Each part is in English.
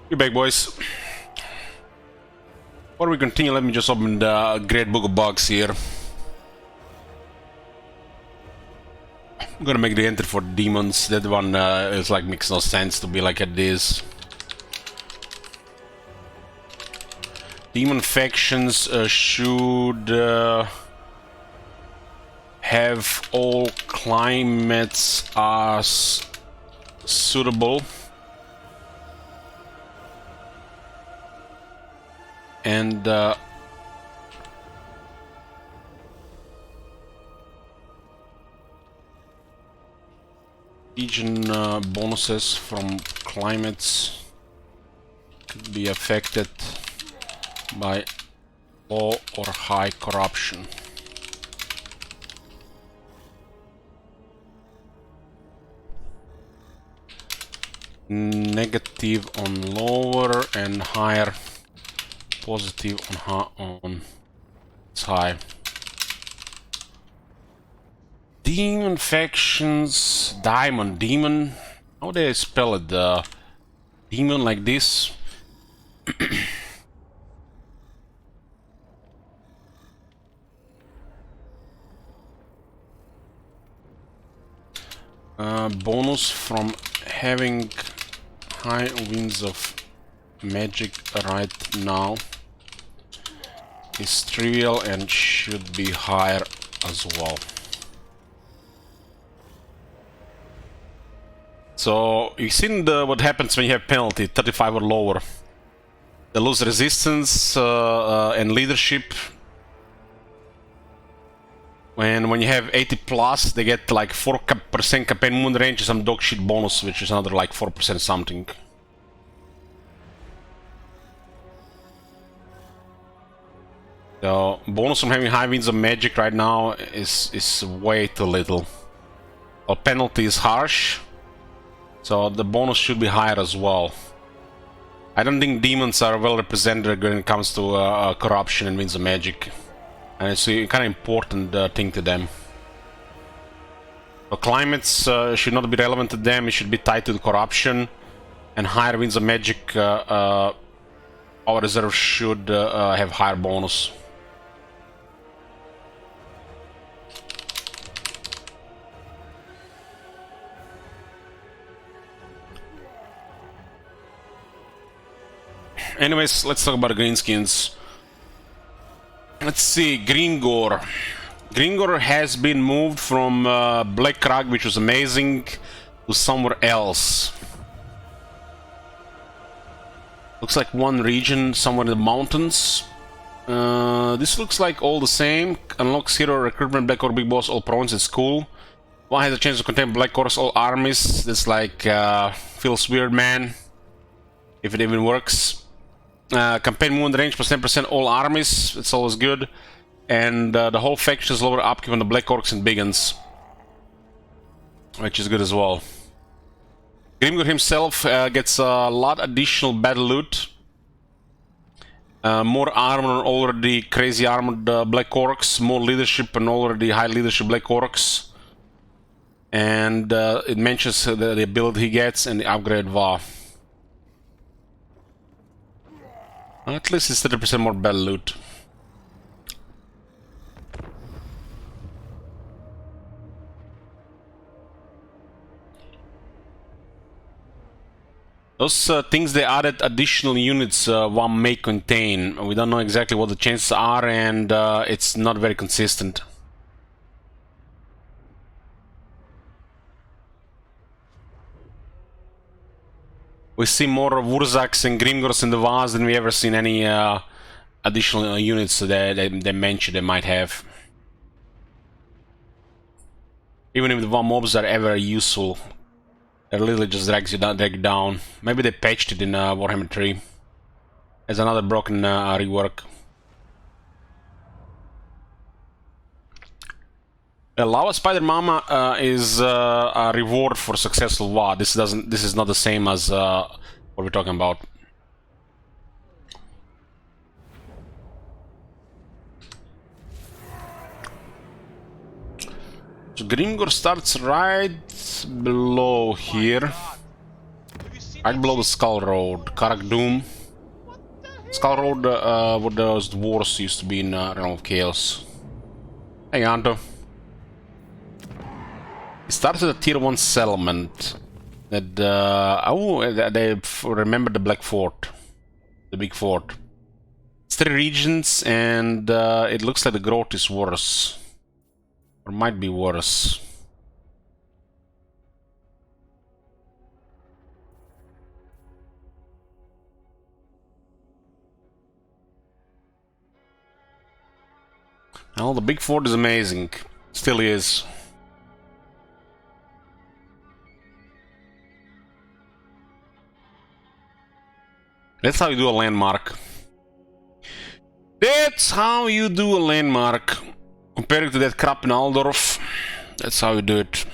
We're back, boys. Before we continue, let me just open the Great Book of Bugs here. I'm gonna make the entry for demons. That one is like makes no sense to be like at this. Demon factions should have all climates as suitable. And region bonuses from climates could be affected by low or high corruption. Negative on lower and higher. Positive on it's high. Demon factions, Daemon. How do I spell it? Demon like this. Bonus from having high winds of magic right now is trivial and should be higher as well. So you've seen what happens when you have penalty 35 or lower. They lose resistance and leadership. When you have 80 plus, they get like 4% campaign movement range and some dog shit bonus, which is another like 4% something. So bonus from having high winds of magic right now is way too little. Our penalty is harsh, so the bonus should be higher as well. I don't think demons are well represented when it comes to corruption and winds of magic, and it's a kind of important thing to them. So climates should not be relevant to them. It should be tied to the corruption, and higher winds of magic. Our reserve should have higher bonus. Anyways, let's talk about the Greenskins. Let's see, Grimgor. Grimgor has been moved from Black Crag, which was amazing, to somewhere else. Looks like one region somewhere in the mountains. This looks like all the same. Unlocks hero recruitment, Black Orc, Big Boss, all prawns, it's cool. One has a chance to contain Black Orcs, all armies. This like feels weird, man. If it even works. Campaign movement range plus 10% all armies, it's always good. And the whole faction is lower upkeep on the Black Orcs and Biggins, which is good as well. Grimgor himself gets a lot additional battle loot. More armor on already crazy armored Black Orcs, more leadership on already high leadership Black Orcs. And it mentions the ability he gets and the upgrade VA. At least it's 30% more battle loot. Those things they added additional units one may contain. We don't know exactly what the chances are, and it's not very consistent. We see more Wurzaks and Grimgors in the vase than we ever seen any additional units that they mentioned they might have. Even if the one mobs are ever useful, it literally just drags you down. Maybe they patched it in Warhammer 3 as another broken rework. Lava Spider Mama is a reward for successful VA. This is not the same as what we're talking about. So Grimgor starts right below here. Have you seen Right below the Skull Road, Karak Doom. Skull Road, what those dwarves used to be in Realm of Chaos. Hey, Anto. It started a tier 1 settlement. That, they remember the Black Fort. The big fort. It's 3 regions, and it looks like the growth is worse. Or might be worse. Well, the big fort is amazing. Still is. That's how you do a landmark. That's how you do a landmark. Comparing to that crap in Aldorf, that's how you do it.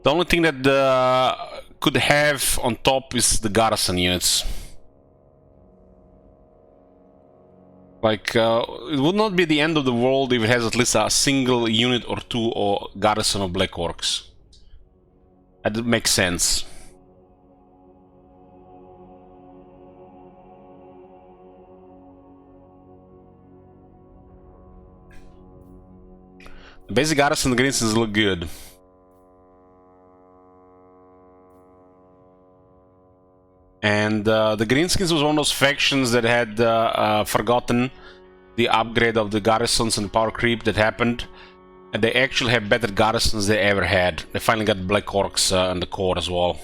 The only thing that could have on top is the Garrison units. Like, it would not be the end of the world if it has at least a single unit or 2 or Garrison of Black Orcs. That makes sense. The basic Garrison and the Greenskins look good. And the Greenskins was one of those factions that had forgotten the upgrade of the Garrisons and the power creep that happened. And they actually have better Garrisons they ever had. They finally got Black Orcs in the core as well.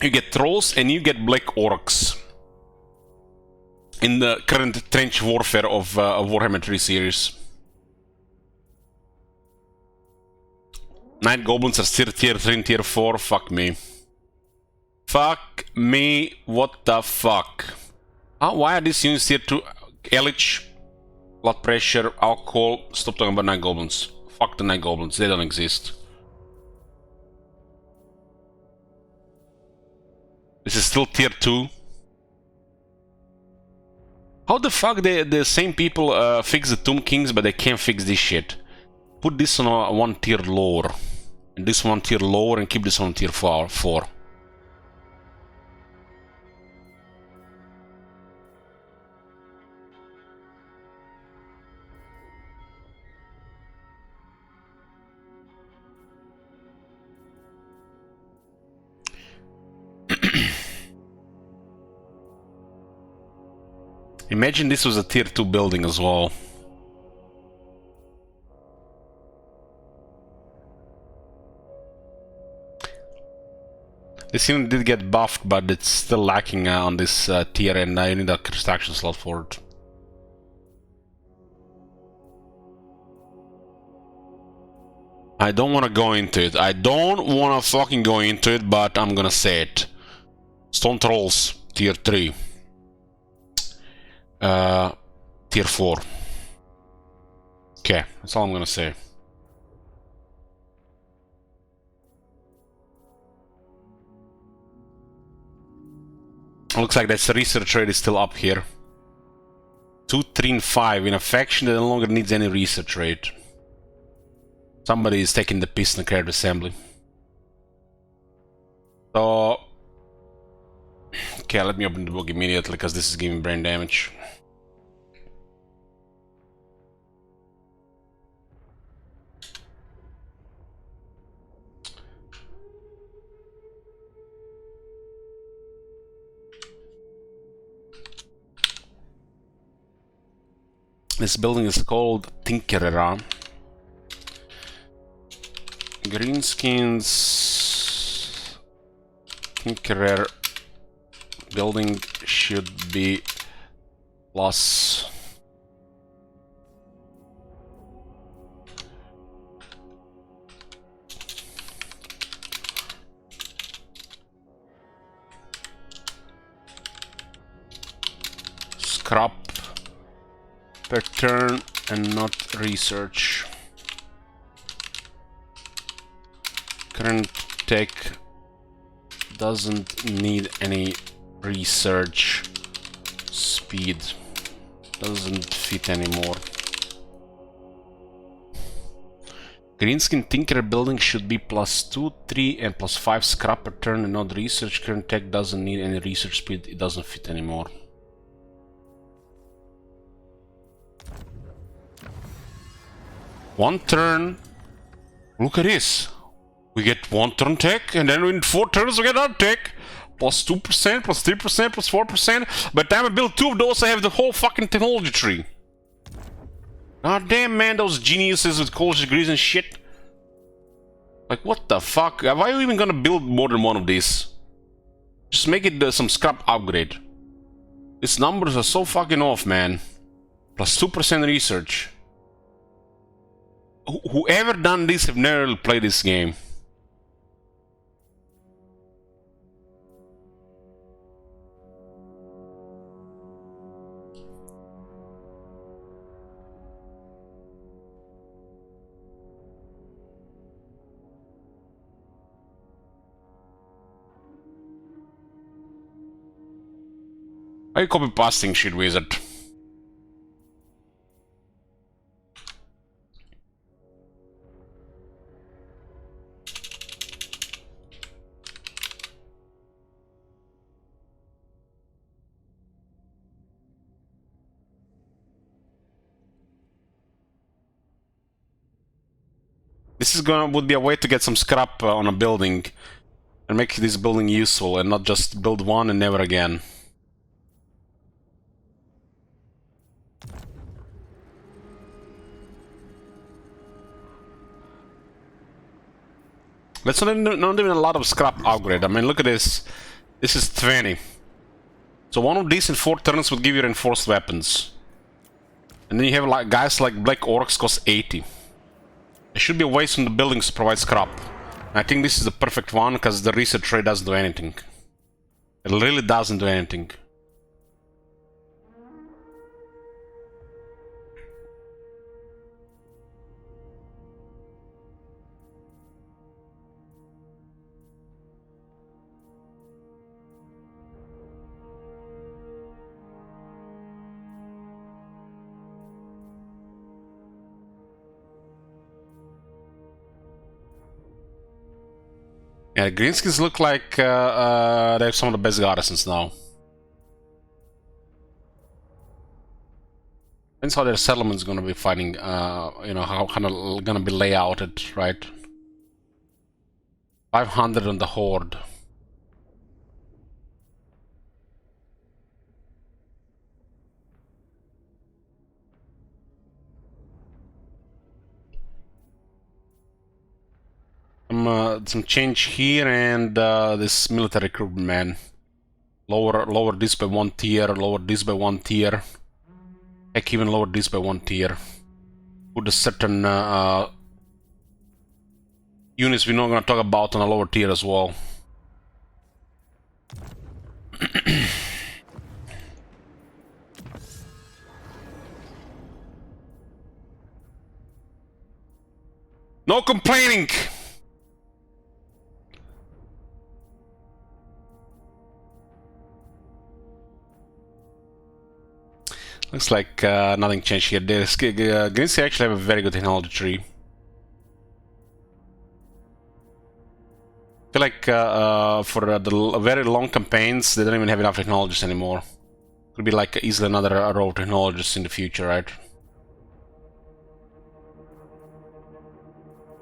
You get Trolls and you get Black Orcs in the current trench warfare of Warhammer 3 series. Night Goblins are still tier 3 and tier 4, fuck me. Fuck me, what the fuck? Why are these units tier 2? Elich, blood pressure, alcohol, stop talking about Night Goblins. Fuck the Night Goblins, they don't exist. This is still tier 2. How the fuck the same people fix the Tomb Kings but they can't fix this shit? Put this on a 1 tier lower. And this 1 tier lower and keep this on tier 4. Imagine this was a tier 2 building as well. This unit did get buffed, but it's still lacking on this tier, and I need a construction slot for it. I don't want to go into it. I don't want to fucking go into it, but I'm gonna say it. Stone Trolls, tier 3. Tier 4. Okay, that's all I'm gonna say. Looks like that research rate is still up here. 2, 3, and 5 in a faction that no longer needs any research rate. Somebody is taking the piss in the card assembly. So... okay, let me open the book immediately, because this is giving brain damage. This building is called Tinkerera. Greenskins Tinkerer building should be plus. Scrap per turn and not research. Current tech doesn't need any research. Speed. Doesn't fit anymore. Greenskin Tinker building should be +2, 3, and +5 scrap per turn and not research. Current tech doesn't need any research speed. It doesn't fit anymore. One turn. Look at this. We get one turn tech, and then in 4 turns we get another tech. +2%, +3%, +4%. By the time I build 2 of those, I have the whole fucking technology tree. God damn, man, those geniuses with college degrees and shit. Like, what the fuck? Why are you even gonna build more than one of these? Just make it some scrap upgrade. These numbers are so fucking off, man. +2% research. Whoever done this have never played this game. Why are you copy pasting shit, wizard? This is would be a way to get some scrap on a building and make this building useful and not just build one and never again. That's not even a lot of scrap upgrade. I mean, look at this. This is 20. So one of these in 4 turns would give you reinforced weapons. And then you have like guys like Black Orcs cost 80. There should be a waste on the buildings to provide scrap. And I think this is the perfect one because the research rate doesn't do anything. It really doesn't do anything. Yeah, Greenskins look like they have some of the best garrisons now. Depends how their settlement's gonna be fighting, you know, how kind of gonna be layouted, right? 500 on the Horde. Some change here and this military recruitment, man. Lower this by 1 tier, lower this by 1 tier. Heck, even lower this by 1 tier. Put a certain units we're not gonna talk about on a lower tier as well. No complaining! Looks like nothing changed here. Greenskins actually have a very good technology tree. I feel like for the very long campaigns, they don't even have enough technologists anymore. Could be like easily another row of technologists in the future, right?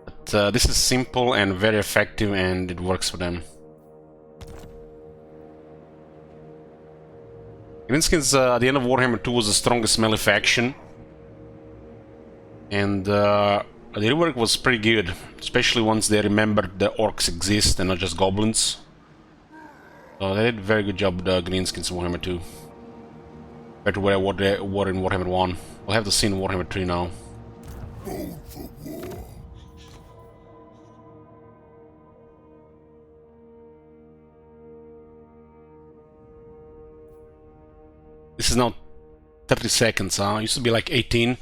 But this is simple and very effective, and it works for them. Greenskins at the end of Warhammer 2 was the strongest melee faction, and the rework was pretty good, especially once they remembered the orcs exist and not just goblins. So they did a very good job with the Greenskins in Warhammer 2, compared to what they were in Warhammer 1. We'll have to see in Warhammer 3 now. This is now 30 seconds, huh? Used to be like 18.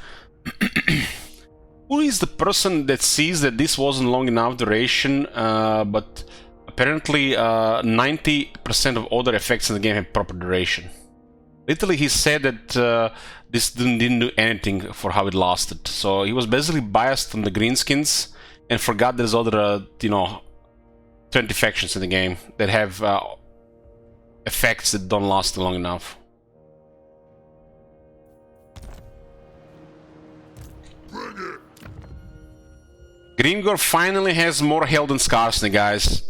Who is the person that sees that this wasn't long enough duration, but apparently 90% of other effects in the game have proper duration? Literally, he said that this didn't do anything for how it lasted. So he was basically biased on the Greenskins and forgot there's other, you know, 20 factions in the game that have effects that don't last long enough. Grimgor finally has more health than Skarsnik, guys.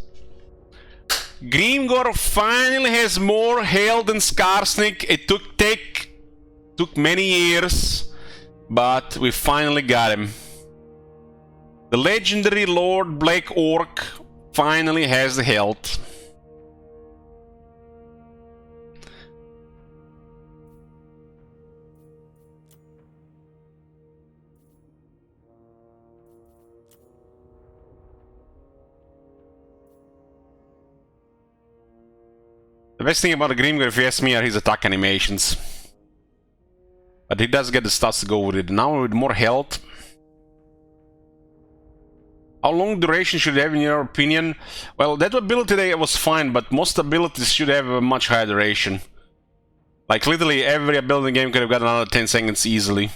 Grimgor finally has more health than Skarsnik. It took many years, but we finally got him. The legendary Lord Black Orc finally has the health. The best thing about the Grimgor, if you ask me, are his attack animations. But he does get the stats to go with it. Now with more health. How long duration should it have in your opinion? Well, that ability there was fine, but most abilities should have a much higher duration. Like literally every ability in the game could have got another 10 seconds easily.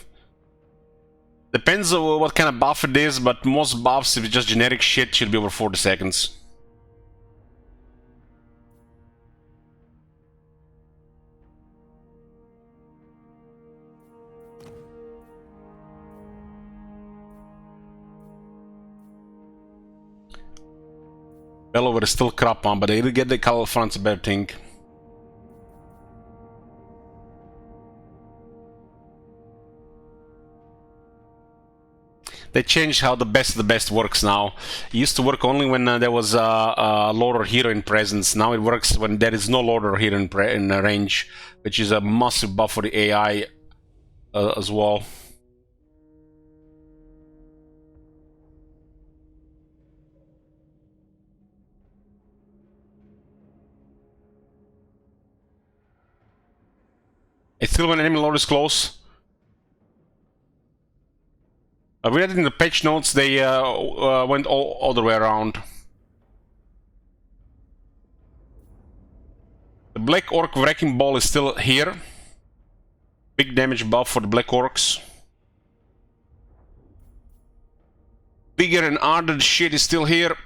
Depends on what kind of buff it is, but most buffs, if it's just generic shit, should be over 40 seconds. Bellover is still crap on, but they did get the color front's a better thing. They changed how the best of the best works now. It used to work only when there was a lord or hero in presence. Now it works when there is no lord or hero in range, which is a massive buff for the AI as well. It's still when enemy lord is close. I read in the patch notes they went all the way around. The Black Orc Wrecking Ball is still here. Big damage buff for the Black Orcs. Bigger and harder shit is still here.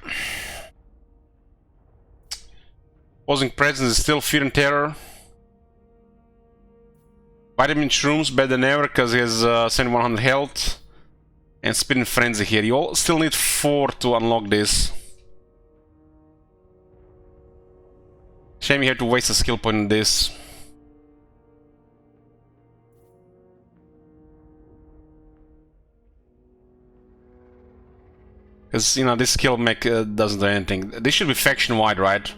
Opposing presence is still Fear and Terror. Vitamin Shrooms better than ever because he has 7100 health. And Spinning Frenzy here. You all still need 4 to unlock this. Shame you have to waste a skill point on this. Because, you know, this skill mech doesn't do anything. This should be faction-wide, right?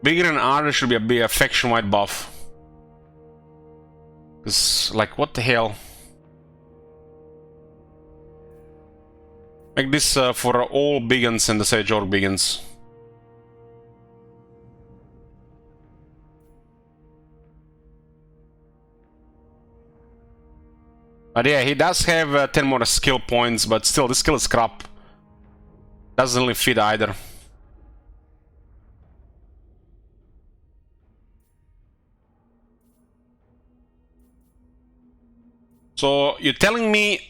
Bigger and harder should be a faction-wide buff. Because, like, what the hell? Make this for all Biggins and the Sage Orc Biggins. But yeah, he does have 10 more skill points, but still, this skill is crap. Doesn't really fit either. So, you're telling me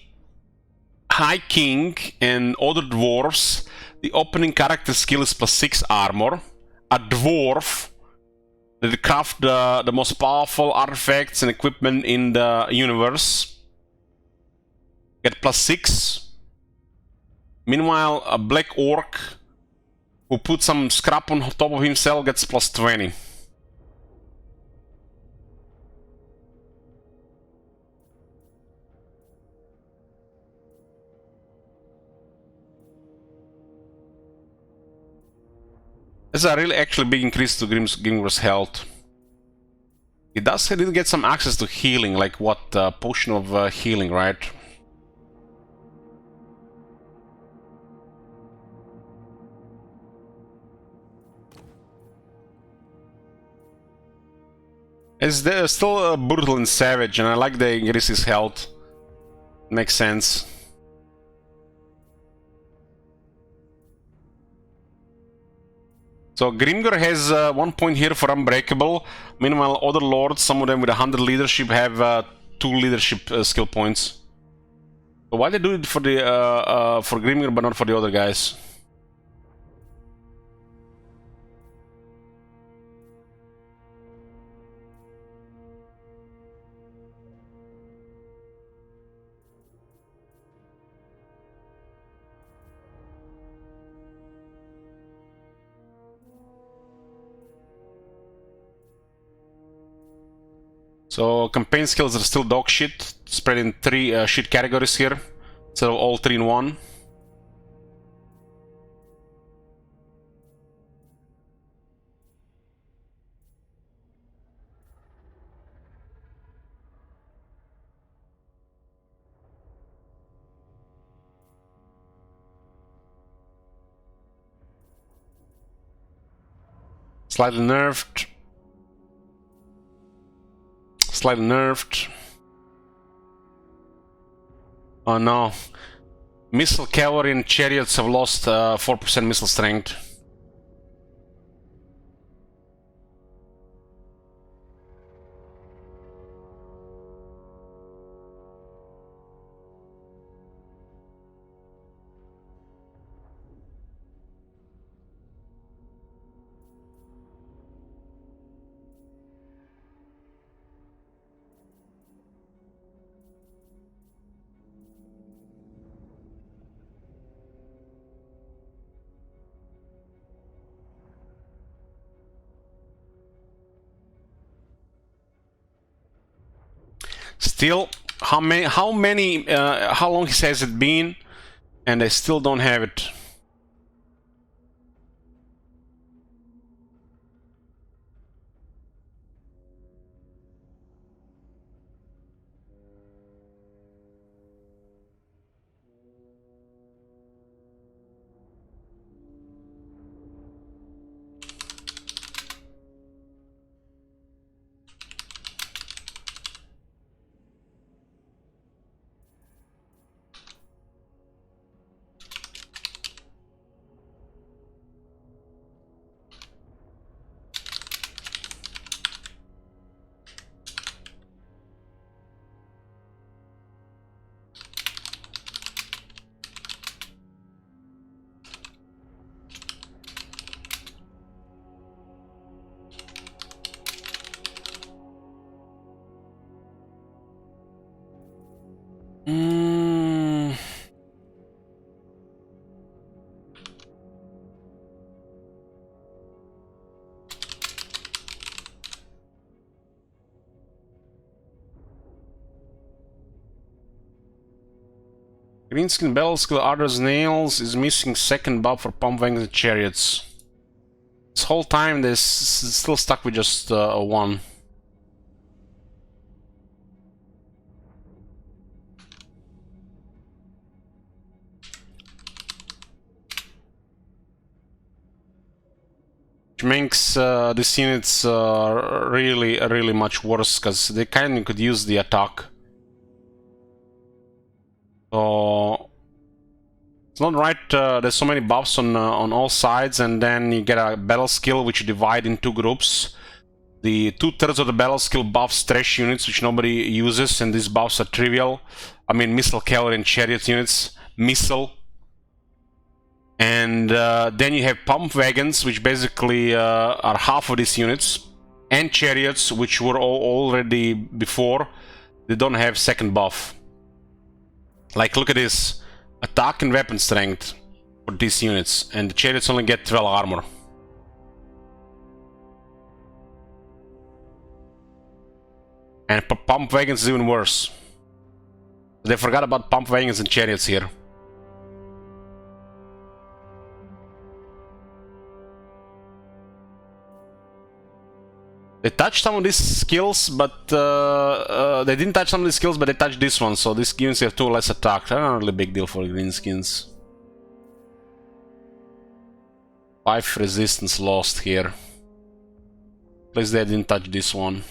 High King and other dwarves, the opening character skill is +6 armor. A dwarf that craft the most powerful artifacts and equipment in the universe get +6. Meanwhile, a Black Orc who puts some scrap on top of himself gets +20. This is a really actually big increase to Grimgor's health. He did get some access to healing, like what, potion of healing, right? It's still brutal and savage, and I like the increase his health. Makes sense. So Grimgor has 1 point here for Unbreakable. Meanwhile, other lords, some of them with 100 leadership, have 2 leadership skill points. So why they do it for the for Grimgor but not for the other guys? So campaign skills are still dog shit, spread in 3 shit categories here, instead of all 3 in 1. Slightly nerfed. Slightly nerfed. Oh no. Missile cavalry and chariots have lost 4% missile strength. Still, how long has it been, and they still don't have it. Greenskin Battle Skill Ardor's Nails is missing second buff for Pump Wagons and Chariots. This whole time they're still stuck with just 1. Which makes these units really much worse, because they kind of could use the attack. So it's not right. There's so many buffs on all sides, and then you get a battle skill which you divide in 2 groups. The 2/3 of the battle skill buffs trash units which nobody uses, and these buffs are trivial. I mean, missile cavalry and chariot units, missile. And then you have pump wagons, which basically are half of these units, and chariots, which were already before. They don't have second buff. Like, look at this. Attack and weapon strength for these units, and the chariots only get 12 armor. And pump wagons is even worse. They forgot about pump wagons and chariots here. They touched some of these skills, but they didn't touch some of these skills, but they touched this one, so this units have 2 less attack. That's not really a big deal for Greenskins. 5 resistance lost here. At least they didn't touch this one.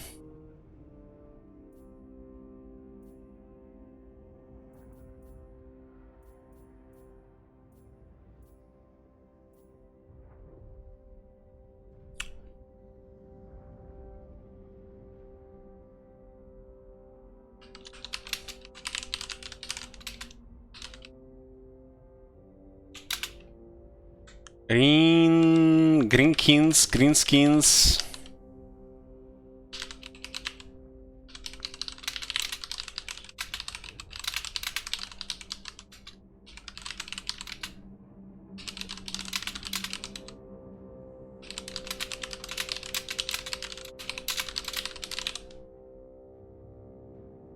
Greenskins.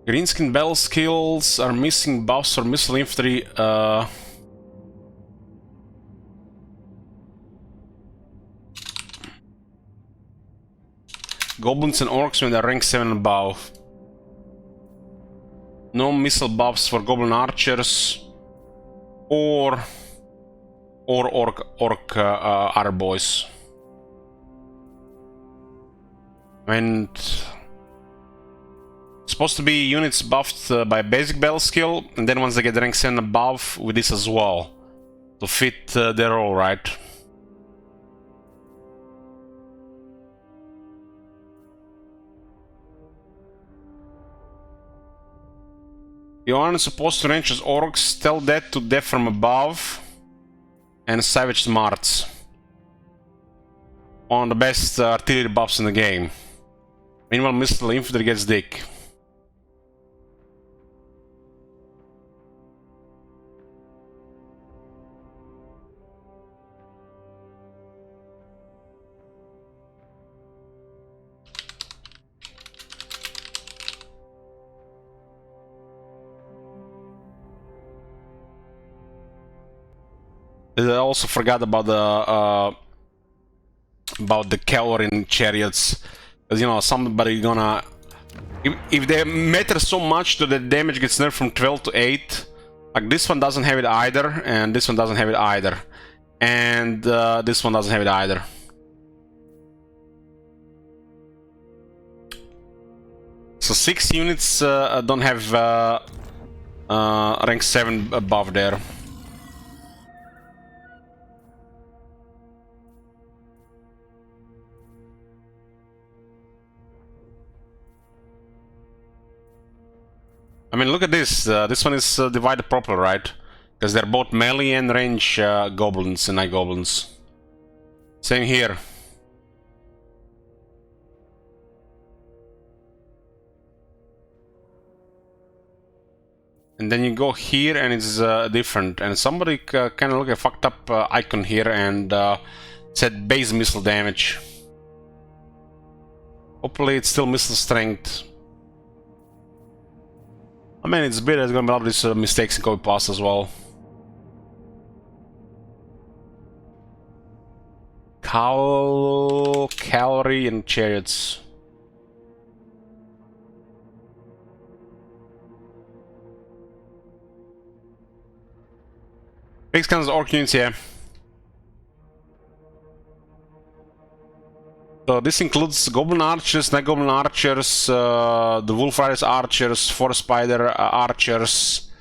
Greenskin battle skills are missing buffs for missile infantry. Goblins and orcs when they're rank 7 and above. No missile buffs for goblin archers or orc archer boys. And supposed to be units buffed by basic battle skill, and then once they get rank 7 above with this as well to fit their role, right? You aren't supposed to range as orcs, tell that to death from above and savage smarts. One of the best artillery buffs in the game. Meanwhile, missile infantry gets dick. I also forgot about the cavalry in chariots, because you know somebody gonna if they matter so much that the damage gets nerfed from 12 to 8. Like this one doesn't have it either, and this one doesn't have it either, and this one doesn't have it either. So 6 units don't have rank 7 above there. I mean, look at this. This one is divided properly, right? Because they're both melee and range goblins and night goblins. Same here. And then you go here and it's different. And somebody kind of look at a fucked up icon here and said base missile damage. Hopefully it's still missile strength. I mean, it's better. There's gonna be a lot of these mistakes in copy paste as well. Cavalry and chariots. Big scans orc units, yeah. So this includes goblin archers, night goblin archers, the wolf riders archers, forest spider archers,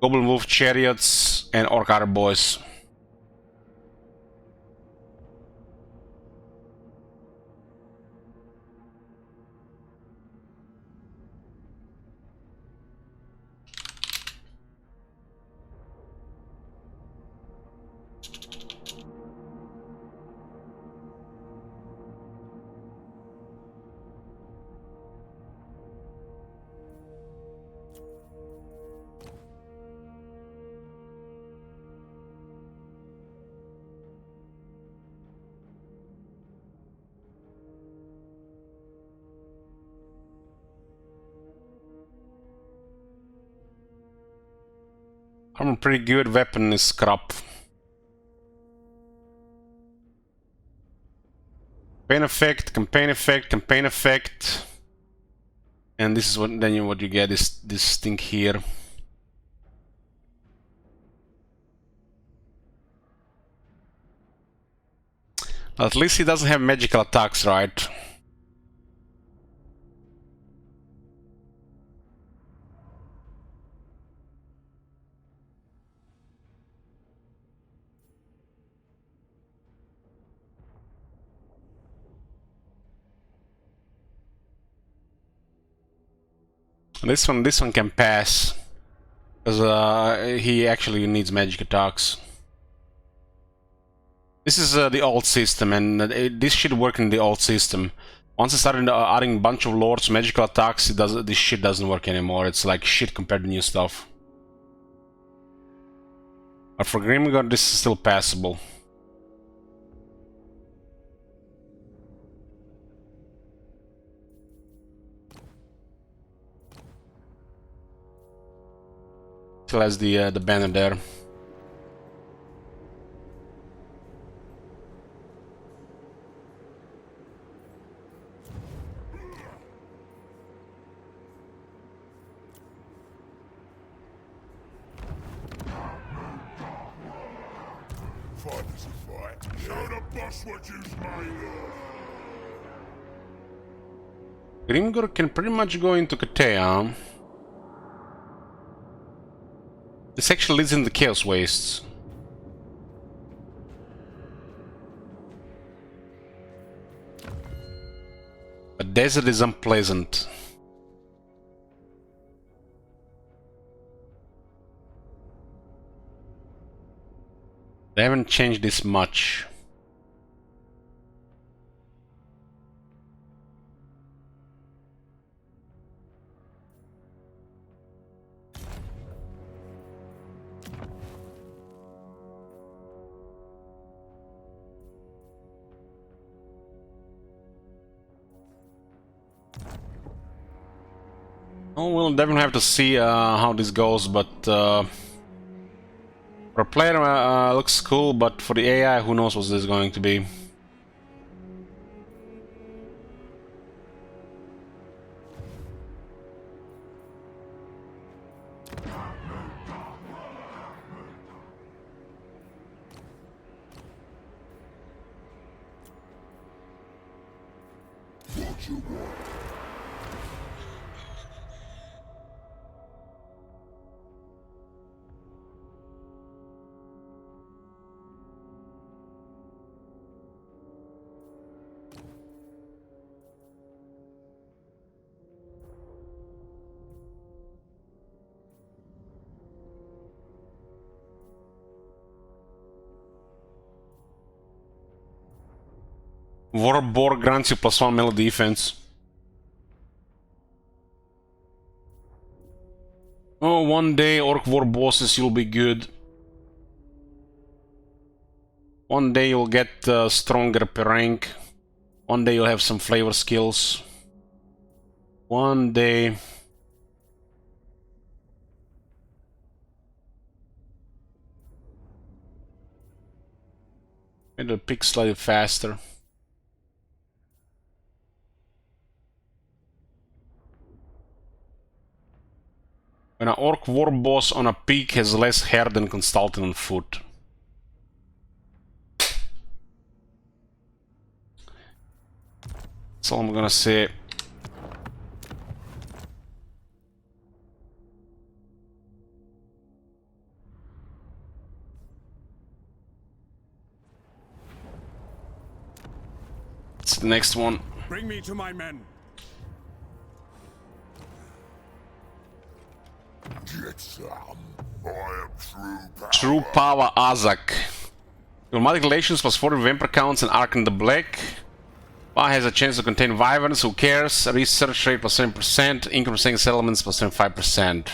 goblin wolf chariots, and orc archer boys. I'm a pretty good weapon is crap. Campaign effect, campaign effect, campaign effect. And this is what you get is this thing here. At least he doesn't have magical attacks, right? This one can pass, because he actually needs magic attacks. This is the old system, and this should work in the old system. Once I started adding a bunch of lords, magical attacks, this shit doesn't work anymore. It's like shit compared to new stuff. But for Grimgor, this is still passable. Still has the banner there. Fight is a fight. Show the boss what you's made of. Grimgor can pretty much go into Katea. This actually leads into Chaos Wastes. But desert is unpleasant. They haven't changed this much. Oh, we'll definitely have to see how this goes, but for a player looks cool, but for the AI, who knows what this is going to be. What you want? Warborg grants you +1 melee defense. Oh, one day Orc War bosses, you'll be good. One day you'll get stronger per rank. One day you'll have some flavor skills. One day... It'll pick slightly faster. When an Orc War boss on a peak has less hair than Consultant on foot. That's all I'm gonna say. It's the next one. Bring me to my men. Get some. I am true power. True Power Azak. Automatic relations +40 vampire counts and Arc in the Black. Has a chance to contain wyverns, who cares? Research rate +7%, income staying settlements +25%.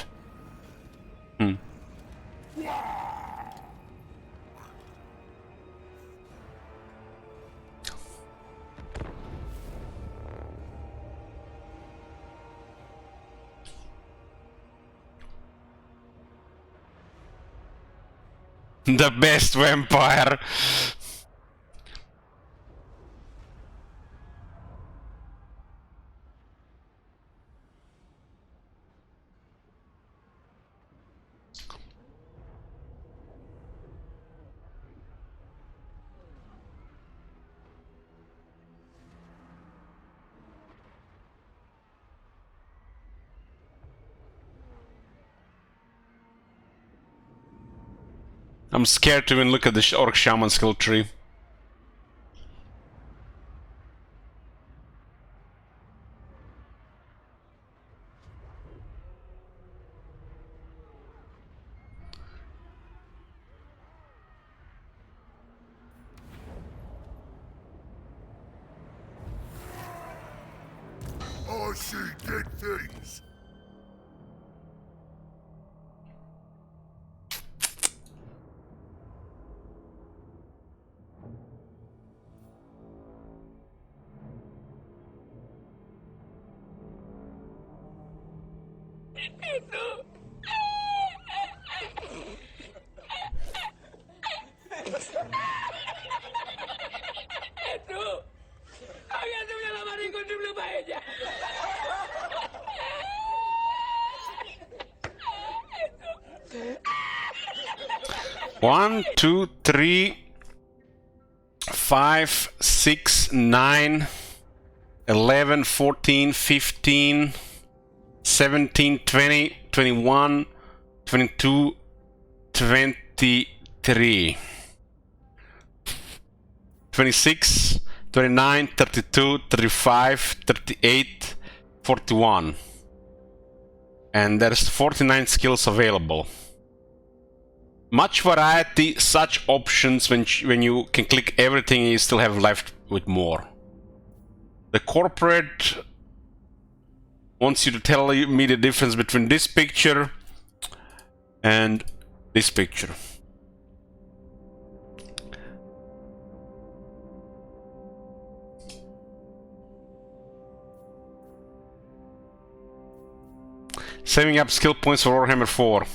The best vampire! I'm scared to even look at the Orc Shaman skill tree. I see dead things. One, two, 3, 5, 6, 9, 11, 14, 15, 17, 20, 21, 22, 23, 26, 29, 32, 35, 38, 41. And there's 49 skills available. Much variety, such options when you can click everything you still have left with more. The corporate wants you to tell me the difference between this picture and this picture. Saving up skill points for Warhammer 4.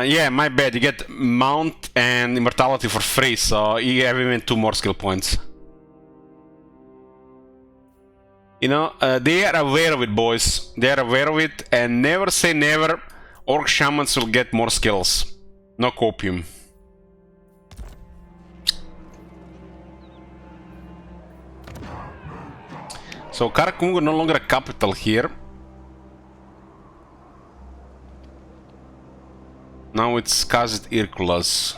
Yeah, my bad. You get Mount and Immortality for free, so you have even 2 more skill points. You know, they are aware of it, boys. They are aware of it, and never say never. Orc Shamans will get more skills. No copium. So Karakungu no longer a capital here. Now it's Kazit Irkulas.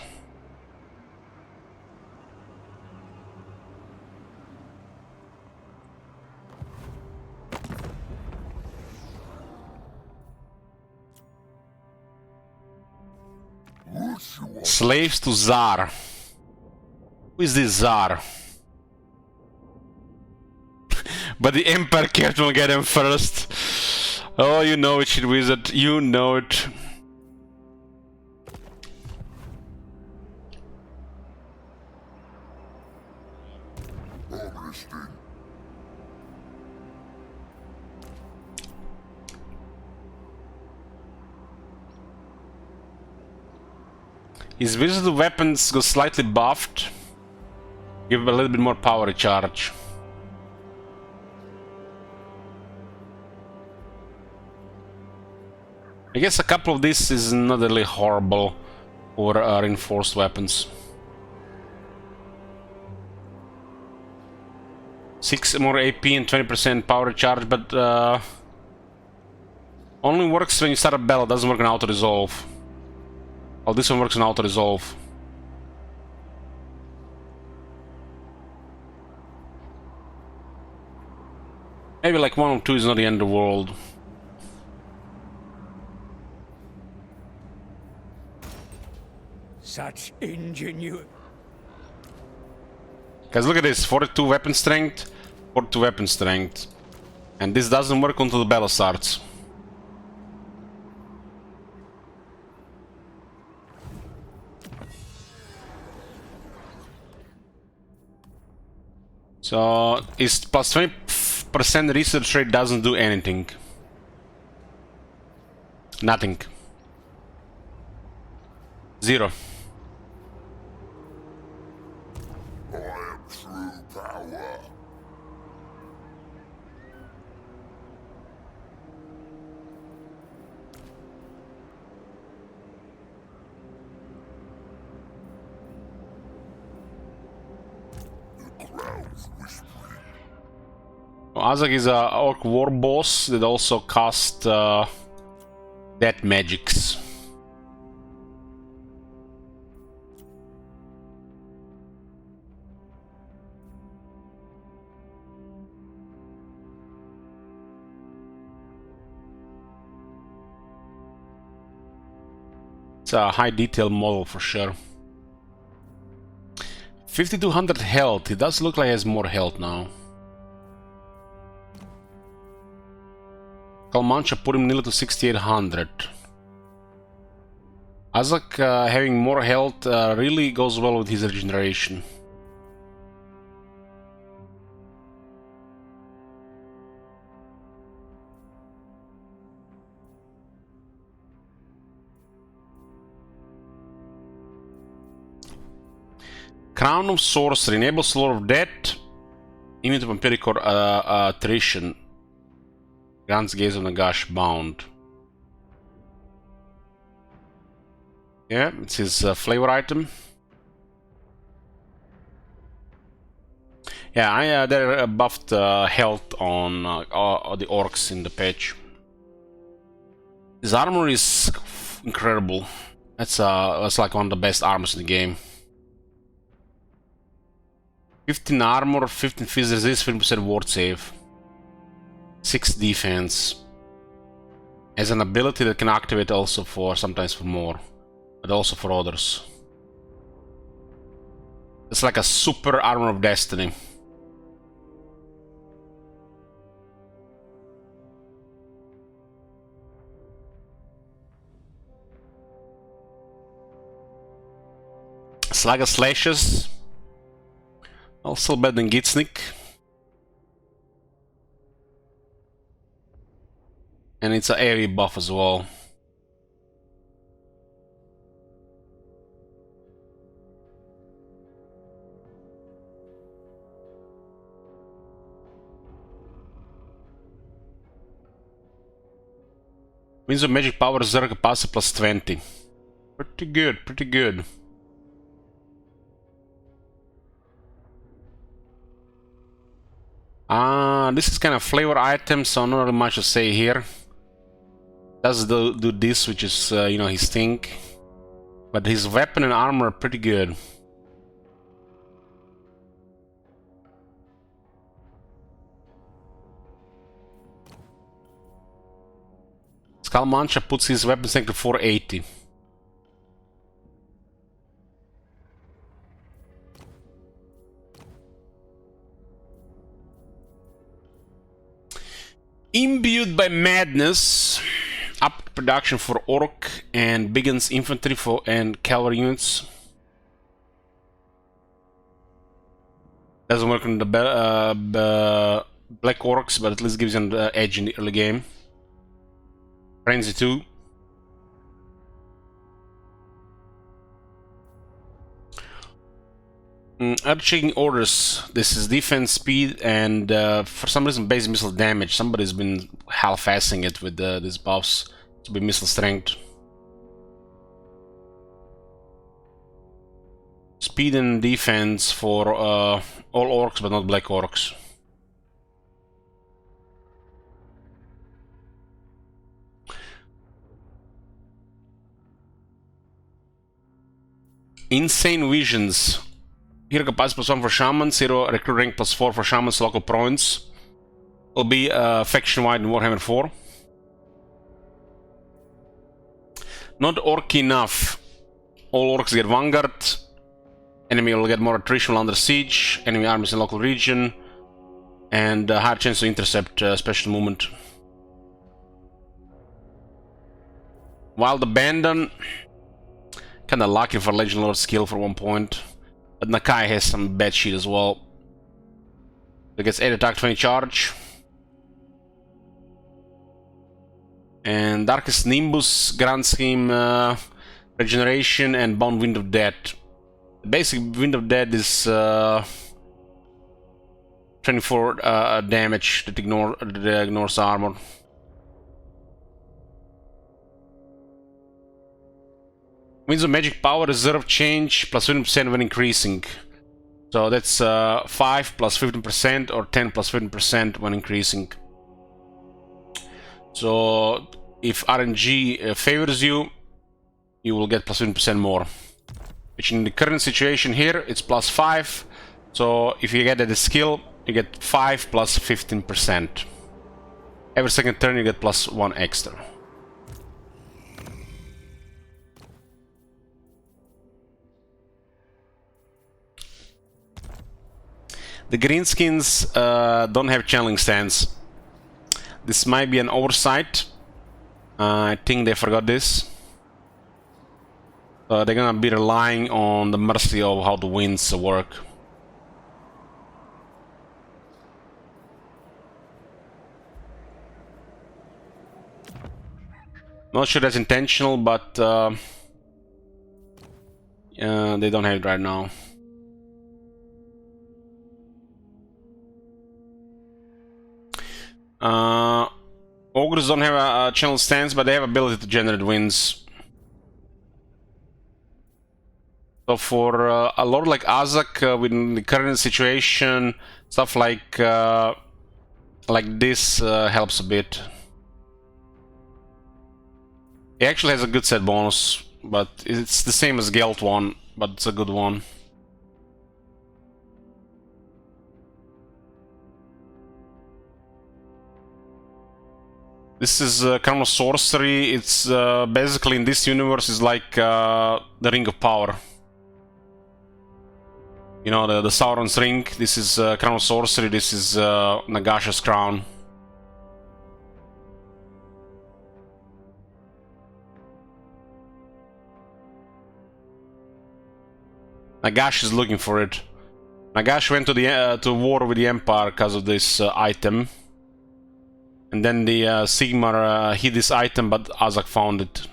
Slaves to Tsar. Who is this Tsar? But the Empire Captain will get him first. Oh, you know it, shit wizard. You know it. His visible weapons go slightly buffed. Give him a little bit more power recharge. I guess a couple of this is not really horrible for reinforced weapons. 6 more AP and 20% power recharge, but only works when you start a battle, doesn't work on auto-resolve. Oh, this one works on auto-resolve. Maybe like 1 or 2 is not the end of the world. Such ingenuity. Guys, look at this. 42 weapon strength, 42 weapon strength. And this doesn't work until the battle starts. So, is plus 20% research rate doesn't do anything. Nothing. 0. I am true power. The crowd's whispering. Azag is a orc war boss that also casts death magics. It's a high detail model for sure. 5200 health. It does look like he has more health now. Kalmancha put him nearly to 6800. Azak having more health really goes well with his regeneration. Crown of Sorcery enables Lord of Death, immune to vampiric or attrition. Grants Gaze of Nagash bound. Yeah, it's his flavor item. Yeah, they buffed health on the orcs in the patch. His armor is incredible. That's like one of the best armors in the game. 15 armor, 15 phys resist, 15% ward save, 6 defense. As an ability that can activate also for sometimes for more, but also for others. It's like a super armor of destiny. Slugger slashes. Also better than Gitsnik. And it's an area buff as well. Means of magic power zero capacity plus 20. Pretty good, pretty good. This is kind of flavor item, so not really much to say here. Does do this, which is you know, his thing, but his weapon and armor are pretty good. Skullmancha puts his weapon strength to 480. Imbued by Madness, up production for Orc and Biggins infantry and cavalry units. Doesn't work on the Black Orcs, but at least gives you an edge in the early game. Frenzy 2. Earth-shaking orders. This is defense, speed, and for some reason base missile damage. Somebody's been half-assing it with these buffs to be missile strength. Speed and defense for all orcs, but not black orcs. Insane Visions. Hero capacity plus 1 for shamans, hero recruit rank plus 4 for shamans, local province. Will be faction-wide in Warhammer 4. Not orc enough. All orcs get Vanguard. Enemy will get more attrition while under siege. Enemy armies in local region. And higher chance to intercept special movement. Wild Abandon. Kinda lucky for Legend Lord skill for 1 point. But Nakai has some bad shit as well. It gets 8 attack, 20 charge. And Darkest Nimbus grants him regeneration and Bound Wind of Death. The basic Wind of Death is 24 damage that ignores armor. Winds of Magic Power reserve change plus 15% when increasing. So that's 5 plus 15% or 10 plus 15% when increasing. So if RNG favors you, you will get plus 15% more. Which in the current situation here, it's plus 5. So if you get the skill, you get 5 plus 15%. Every second turn you get plus 1 extra. The Greenskins don't have channeling stance. This might be an oversight. I think they forgot this. They're gonna be relying on the mercy of how the winds work. Not sure that's intentional, but they don't have it right now. Ogres don't have a channel stance, but they have ability to generate winds. So for a lord like Azak, within the current situation, stuff like this helps a bit. He actually has a good set bonus, but it's the same as Gelt one, but it's a good one. This is kind of sorcery. It's basically in this universe is like the Ring of Power. You know, the Sauron's ring. This is Crown of Sorcery. This is Nagasha's crown. Nagash is looking for it. Nagash went to the to war with the Empire because of this item, and then the Sigmar hid this item, but Azak found it.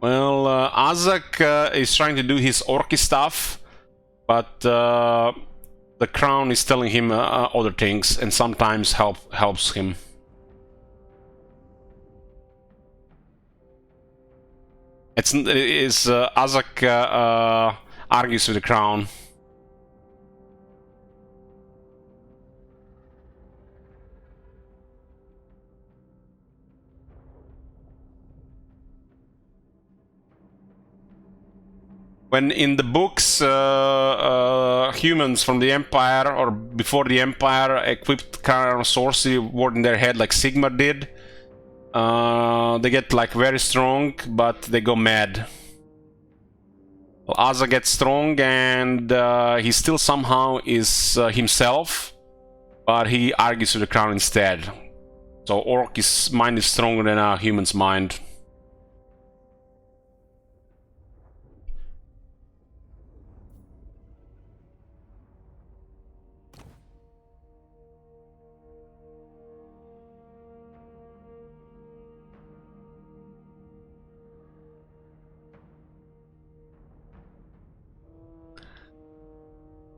Well, Azak is trying to do his orky stuff, but the crown is telling him other things, and sometimes helps him. Azak argues with the crown. When in the books, humans from the Empire or before the Empire equipped Crown of Sorcery ward in their head like Sigmar did, they get like very strong, but they go mad. Well, Azak gets strong, and he still somehow is himself, but he argues with the crown instead. So Orc's mind is stronger than a human's mind.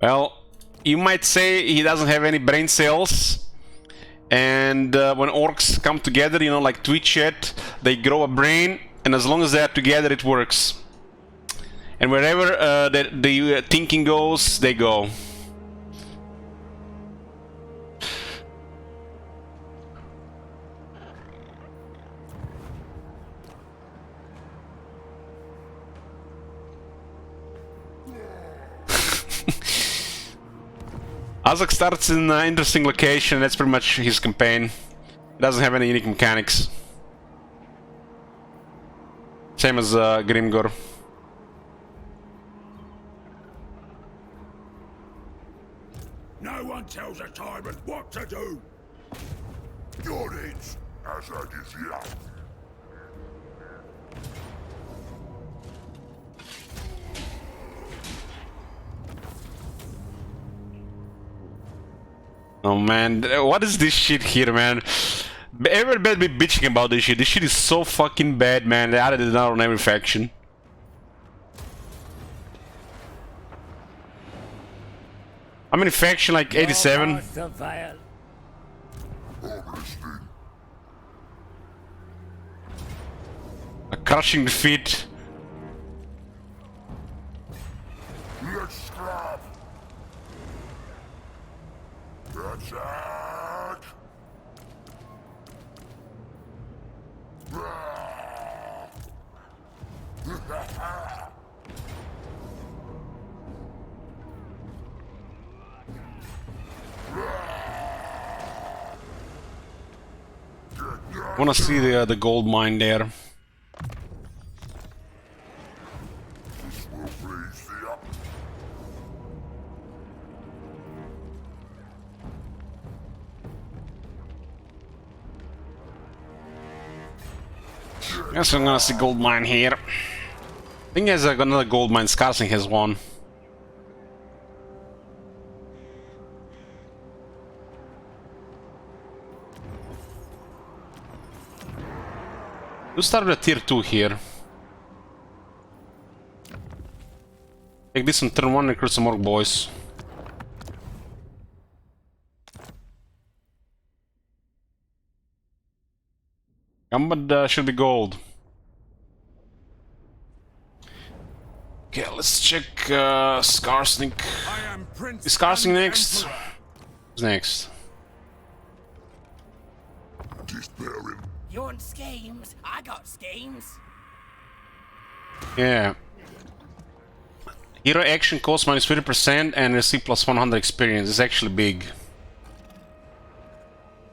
Well, you might say he doesn't have any brain cells, and when orcs come together, you know, like Twitch chat, they grow a brain, and as long as they are together, it works. And wherever the thinking goes, they go. Azak starts in an interesting location. That's pretty much his campaign. He doesn't have any unique mechanics. Same as Grimgor. No one tells a tyrant what to do. Your age, as I is young. Oh man, what is this shit here, man? Everybody be bitching about this shit. This shit is so fucking bad, man. They added it out on every faction. How many faction? Like 87? A crushing defeat. Let's scrap. Attack! I wanna see the gold mine there. Guess I'm gonna see gold mine here. I think there's another gold mine. Garrison has one. We'll start with a tier 2 here. Take this on turn 1 and recruit some more boys. But should be gold. Okay, let's check Skarsnik. Is Skarsnik next? Who's next? You want schemes? I got schemes. Yeah. Hero action cost minus 50% and receive plus 100 experience. It's actually big.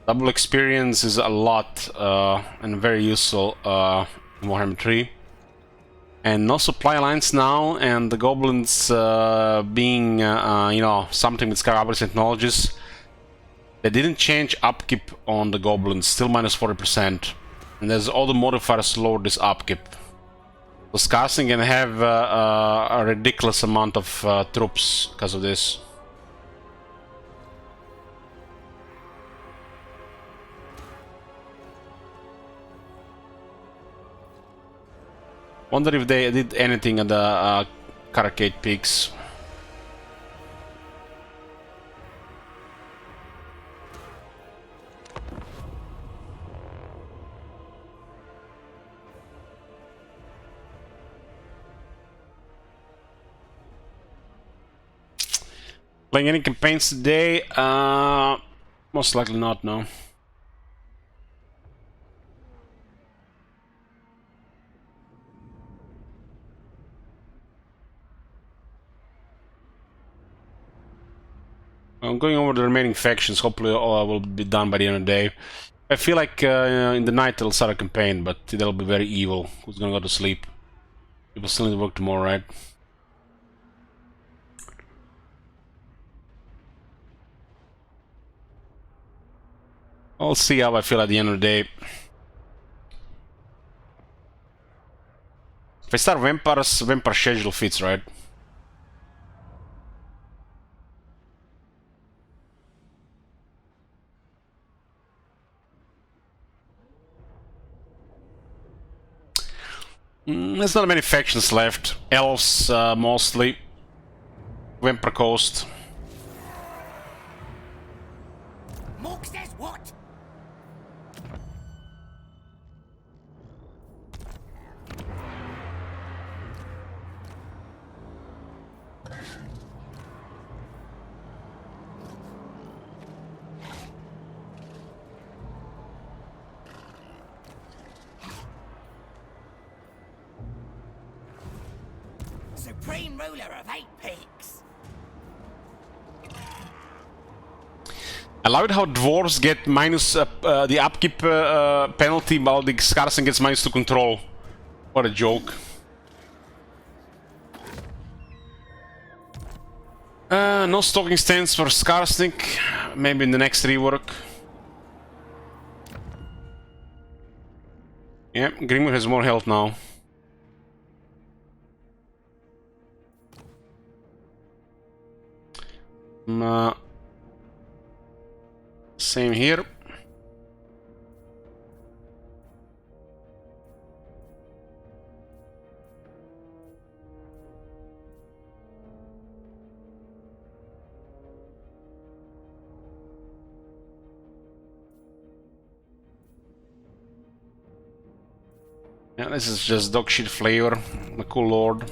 Double experience is a lot and very useful in Warhammer 3. And no supply lines now, and the goblins being, you know, something with Scarabus technologies. They didn't change upkeep on the goblins, still minus 40%. And there's all the modifiers to lower this upkeep. So Skarsnik can have a ridiculous amount of troops because of this. Wonder if they did anything at the Caracade Peaks. Playing any campaigns today? Most likely not, no. I'm going over the remaining factions. Hopefully all will be done by the end of the day. I feel like in the night they'll start a campaign, but that'll be very evil. Who's gonna go to sleep? People still need to work tomorrow, right? I'll see how I feel at the end of the day. If I start vampires, vampire schedule fits, right? There's not many factions left. Elves, mostly. Vampire Coast. Mork says what? Supreme ruler of 8 peaks. I love it how dwarves get minus the upkeep penalty, while the Garrison gets minus 2 control. What a joke. No stalking stance for Skarsnik. Maybe in the next rework. Yeah, Grimgor has more health now. Same here. Yeah, this is just dog shit flavor. The cool lord.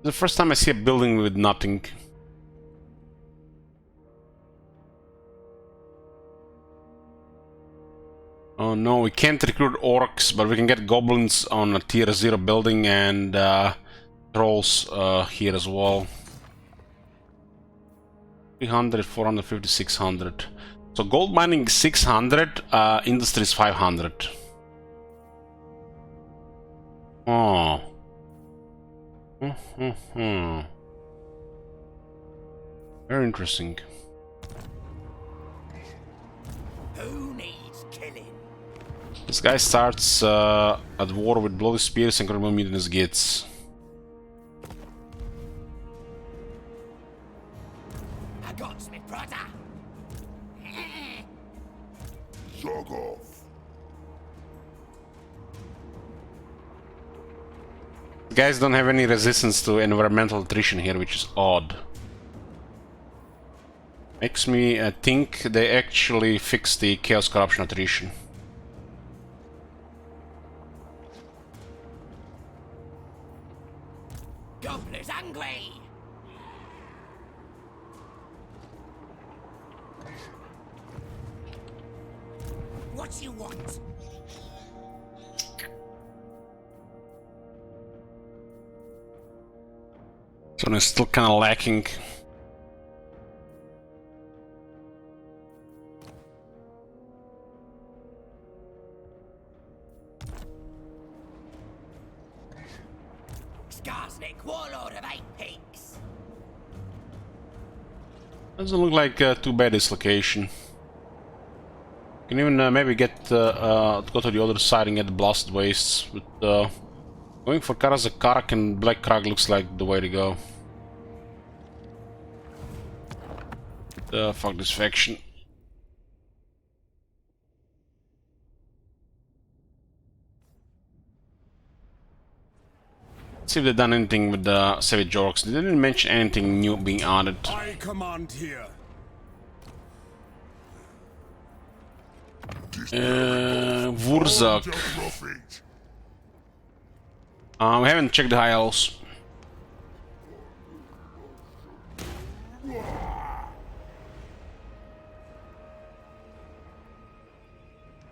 The first time I see a building with nothing. Oh no, we can't recruit orcs, but we can get goblins on a tier 0 building and trolls here as well. 300, 450, 600. So gold mining 600, industry is 500. Oh. Very interesting. Who needs killing? This guy starts at war with bloody spears and incredible meat in his gits. I got my brother. Zog off. Guys don't have any resistance to environmental attrition here, which is odd. Makes me think they actually fixed the chaos corruption attrition. Gobbler's angry. What you want? So it's still kind of lacking. Skarsnik, warlord of 8 peaks. Doesn't look like too bad this location. Can even maybe get go to the other side and get the blasted wastes. But going for Karazakarak and Black Crag looks like the way to go. Fuck this faction. Let's see if they've done anything with the Savage Orcs. They didn't mention anything new being added. I command here. Wurzak. We haven't checked the high elves.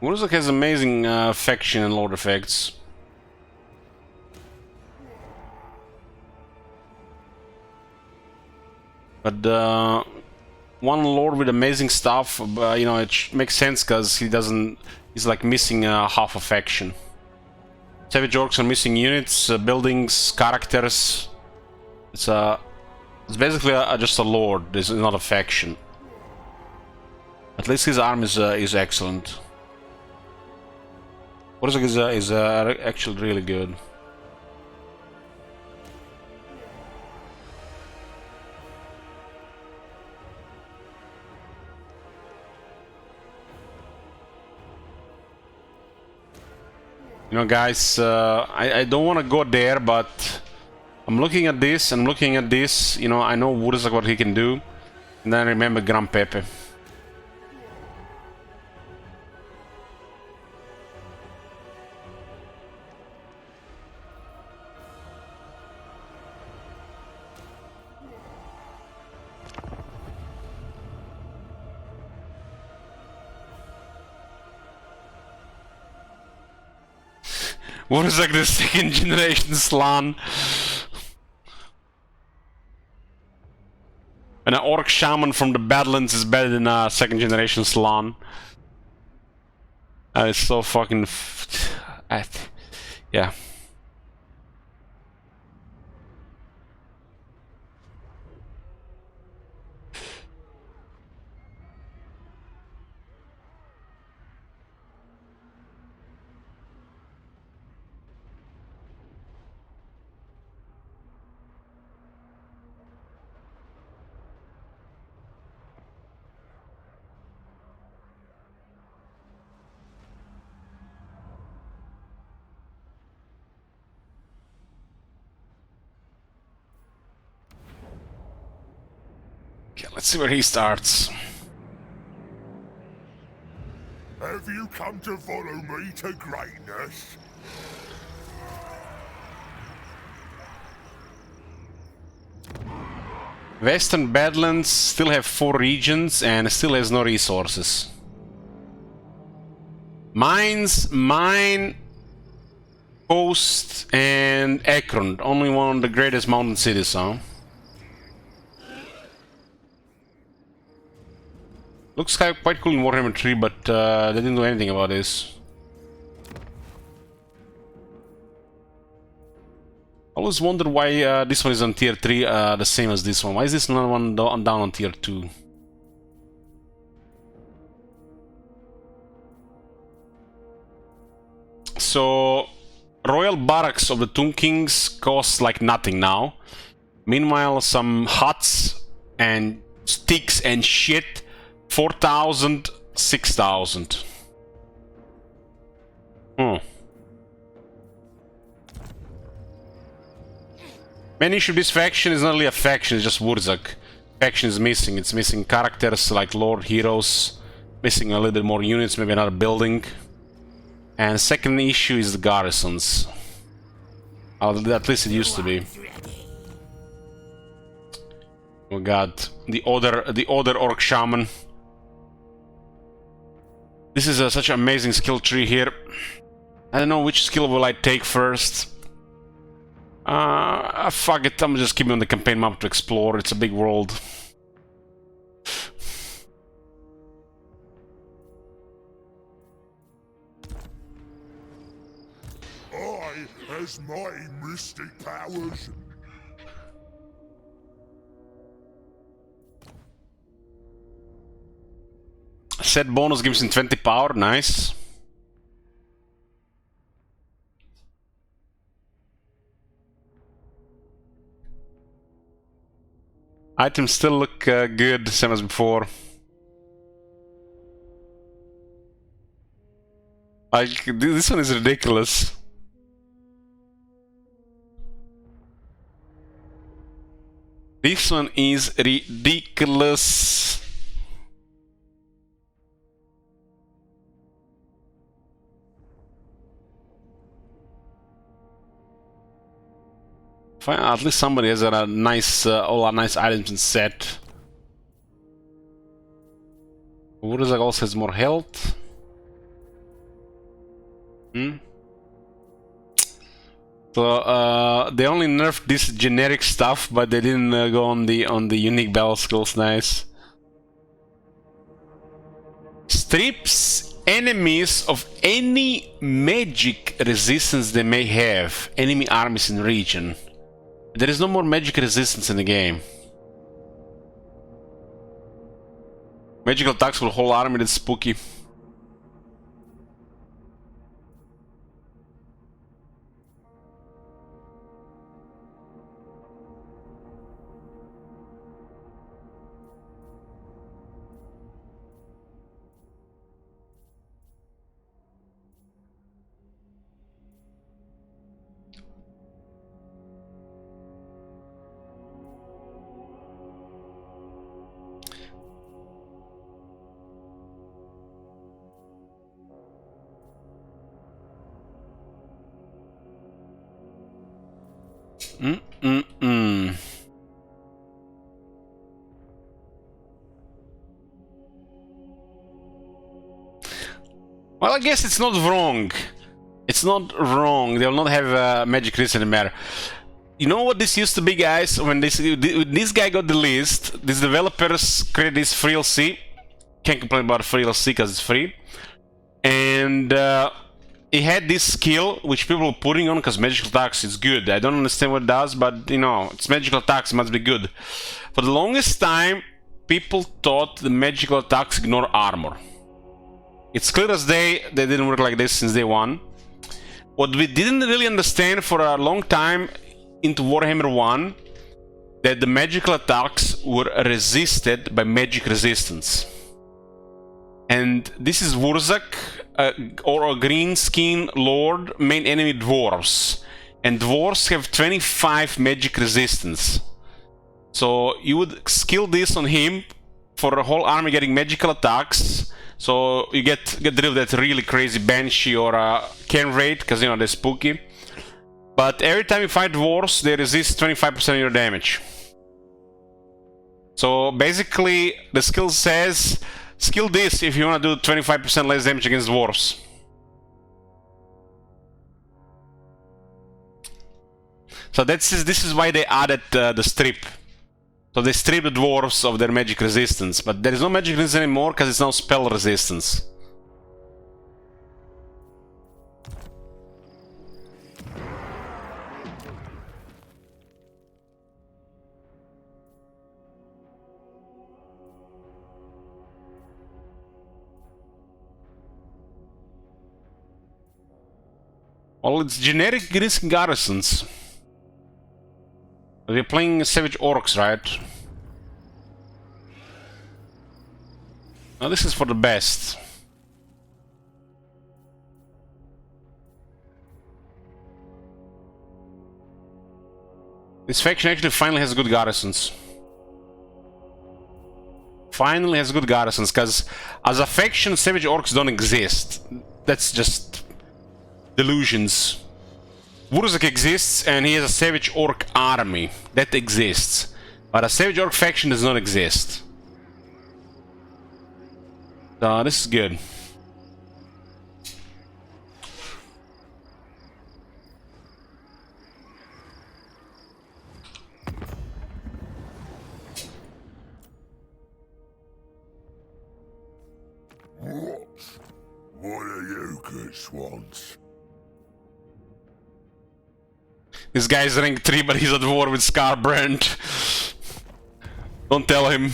Wurzak has amazing faction and lord effects. But one lord with amazing stuff, you know, it makes sense because he doesn't. He's like missing half a faction. Savage Orcs are missing units, buildings, characters. It's basically just a lord. It's not a faction. At least his arm is excellent. Wurzak is actually really good. You know, guys, I don't want to go there, but I'm looking at this, and looking at this, you know, I know Wurzak what he can do, and then I remember Grand Pepe. Wurzak the second generation Slan. And an orc shaman from the Badlands is better than a second generation Slan. That is so fucking... yeah. Okay, let's see where he starts. Have you come to follow me to greatness? Western Badlands still have 4 regions and still has no resources. Mines, Mine, Coast, and Akron. Only one of the greatest mountain cities, huh? Looks quite cool in Warhammer 3, but they didn't do anything about this. Always wonder why this one is on tier 3, the same as this one. Why is this another one down on tier 2? So, Royal Barracks of the Tomb Kings costs like nothing now. Meanwhile, some huts and sticks and shit, 4,000, 6,000. Main issue of this faction is not really a faction, it's just Wurzak. Faction is missing. It's missing characters like Lord Heroes, missing a little bit more units, maybe another building. And second issue is the garrisons. At least it used to be. Oh god, the other Orc Shaman. This is such an amazing skill tree here. I don't know which skill will I take first. Fuck it, I'm just keeping on the campaign map to explore. It's a big world. I has my mystic powers. Set bonus gives him 20 power, nice. Items still look good, same as before. Like, this one is ridiculous. This one is ridiculous. Fine, at least somebody has a nice, all our nice items in set. Wurzak also has more health. So they only nerfed this generic stuff, but they didn't go on the unique battle skills. Nice. Strips enemies of any magic resistance they may have. Enemy armies in region. There is no more magic resistance in the game. Magical attacks for the whole army, that's spooky. Well, I guess it's not wrong. It's not wrong. They will not have magic resistance anymore. You know what this used to be, guys? When this guy got the list, these developers created this free LC. Can't complain about free LC because it's free. And it had this skill which people were putting on because magical attacks is good. I don't understand what it does, but you know, it's magical attacks, it must be good. For the longest time, people thought the magical attacks ignore armor. It's clear as day they didn't work like this since day one. What we didn't really understand for a long time into Warhammer 1, that the magical attacks were resisted by magic resistance. And this is Wurzak, or a Greenskin Lord, main enemy dwarves. And dwarves have 25 magic resistance. So you would skill this on him for a whole army getting magical attacks. So you get rid of that really crazy Banshee or Cairn Raid, because you know they're spooky. But every time you fight dwarves, they resist 25% of your damage. So basically, the skill says, skill this if you want to do 25% less damage against dwarves. So this is why they added the strip. So they strip the dwarves of their magic resistance, but there is no magic resistance anymore because it's now spell resistance. Well, it's generic Greenskin garrisons. We're playing Savage Orcs, right? Now this is for the best. This faction actually finally has good garrisons. Finally has good garrisons, because as a faction, Savage Orcs don't exist. That's just delusions. Wurzak exists, and he has a Savage Orc army. That exists. But a Savage Orc faction does not exist. So this is good. What are you good swans? This guy's rank 3, but he's at war with Scarbrand. Don't tell him.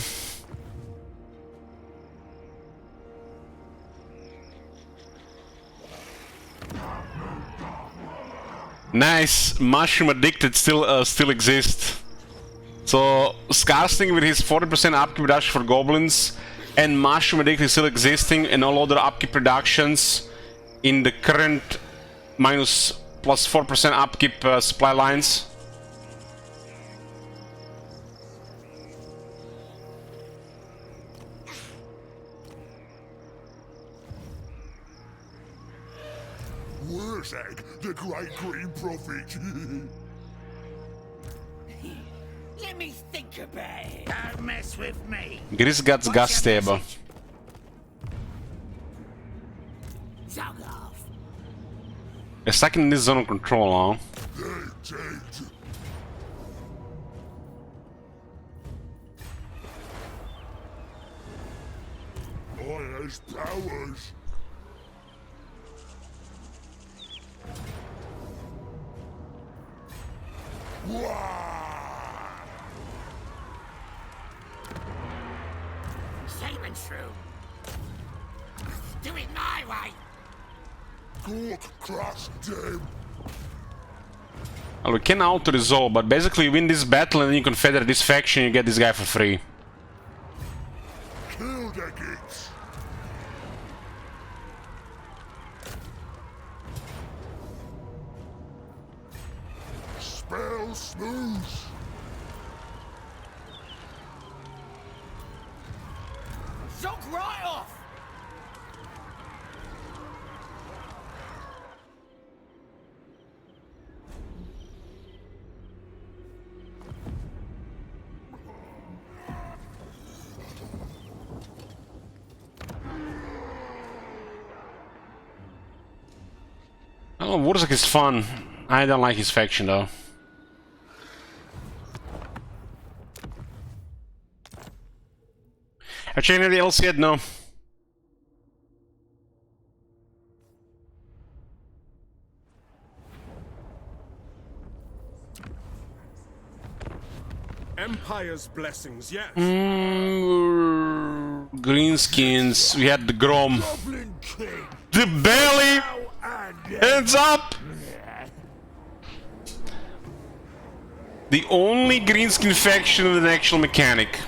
Nice. Mushroom Addicted still exists. So Scarsting with his 40% upkeep reduction for goblins and Mushroom Addicted still existing, and all other upkeep reductions in the current minus plus 4% upkeep supply lines. Wurzak, the great green prophet. Let me think about it. Don't mess with me. Grisgat's Gasteba. Zog off. They're stuck in this zone of control, huh? They're dead. I has powers. Shaman shrew. Do it my way. Gork crush them. Well, we can auto-resolve, but basically you win this battle and then you confederate this faction, you get this guy for free. Kill the gits. Spell smooth. Zog right off. Oh, Wurzak is fun. I don't like his faction though. Have you anything else yet? No. Empire's blessings, yes. Greenskins. We had the Grom. Goblin King. The belly! Hands up! The only Greenskin faction with an actual mechanic.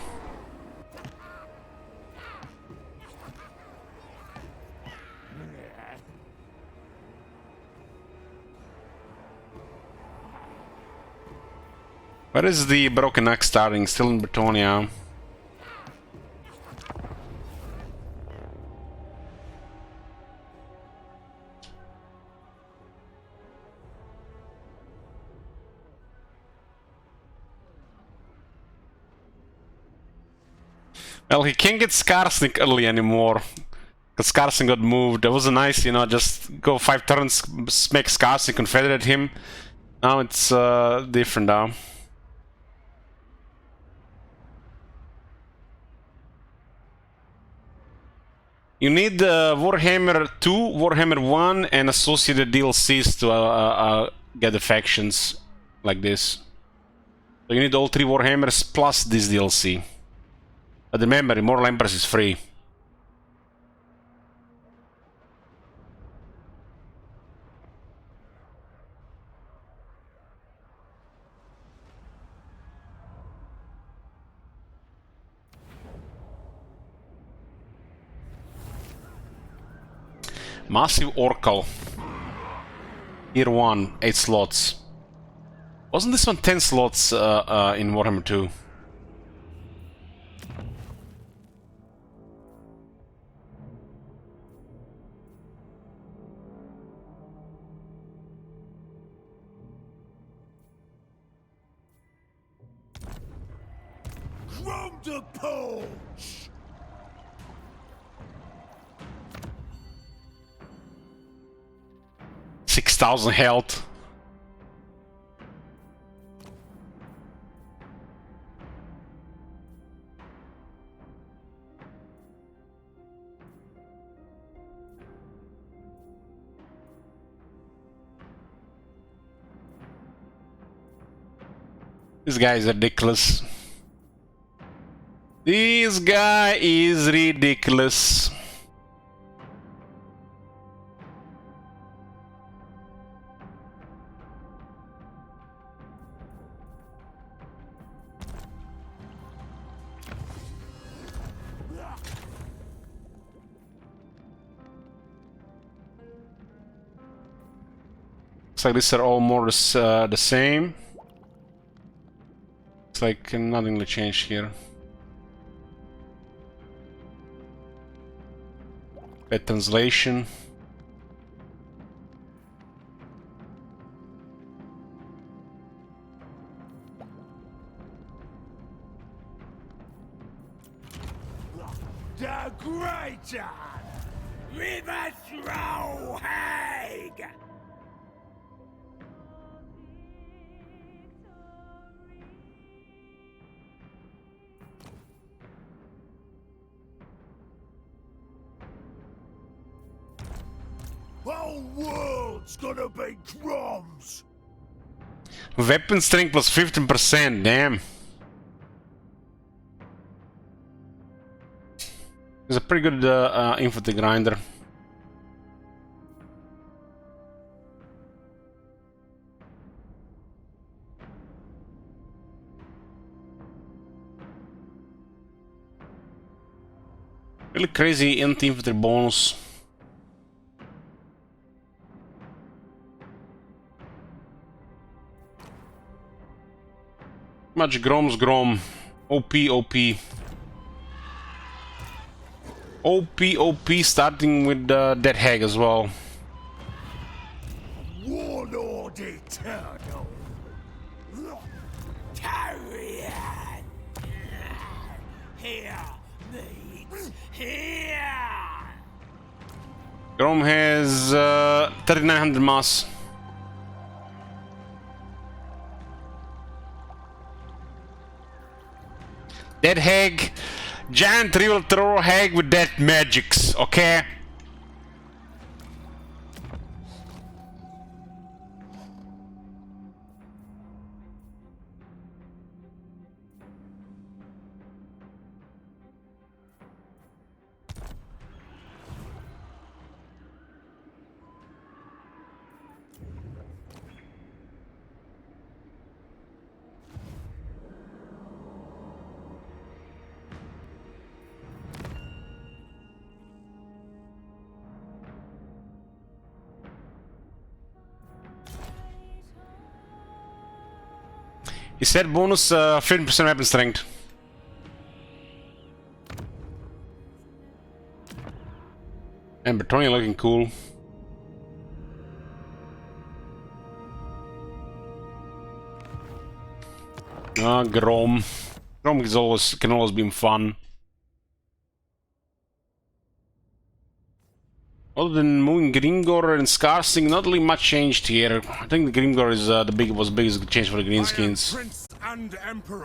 Where is the Broken Axe starting? Still in Bretonia. Well, he can't get Skarsnik early anymore. Because Skarsnik got moved. That was a nice, you know, just go 5 turns, make Skarsnik, confederate him. Now it's different now. You need Warhammer 2, Warhammer 1, and associated DLCs to get the factions like this. So you need all 3 Warhammers plus this DLC. But remember, Immortal Empress is free. Massive Oracle. Tier 1, 8 slots. Wasn't this one 10 slots in Warhammer 2? From the porch! 6,000 health. This guy is ridiculous. This guy is ridiculous. Looks like these are all more the same. Looks like nothing will change here. Bad translation. The Greater! River Throw Hag! Whole world's gonna be crumbs! Weapon strength plus 15%, damn. He's a pretty good infantry grinder. Really crazy anti-infantry bonus. Much Grom's Grom. OP, OP. OP, OP, starting with Dead Hag as well. Warlord Eternal! Carrion! Here meets here! Grom has 3,900 mass. Dead Hag, giant real thrower hag with dead magics, okay? He said bonus 15% weapon strength. And Bretonia looking cool. Ah, Grom. Grom can always be fun. Other than moving Grimgor and Scarsing, not really much changed here. I think the Grimgor is was the biggest change for the Greenskins. Prince and Emperor.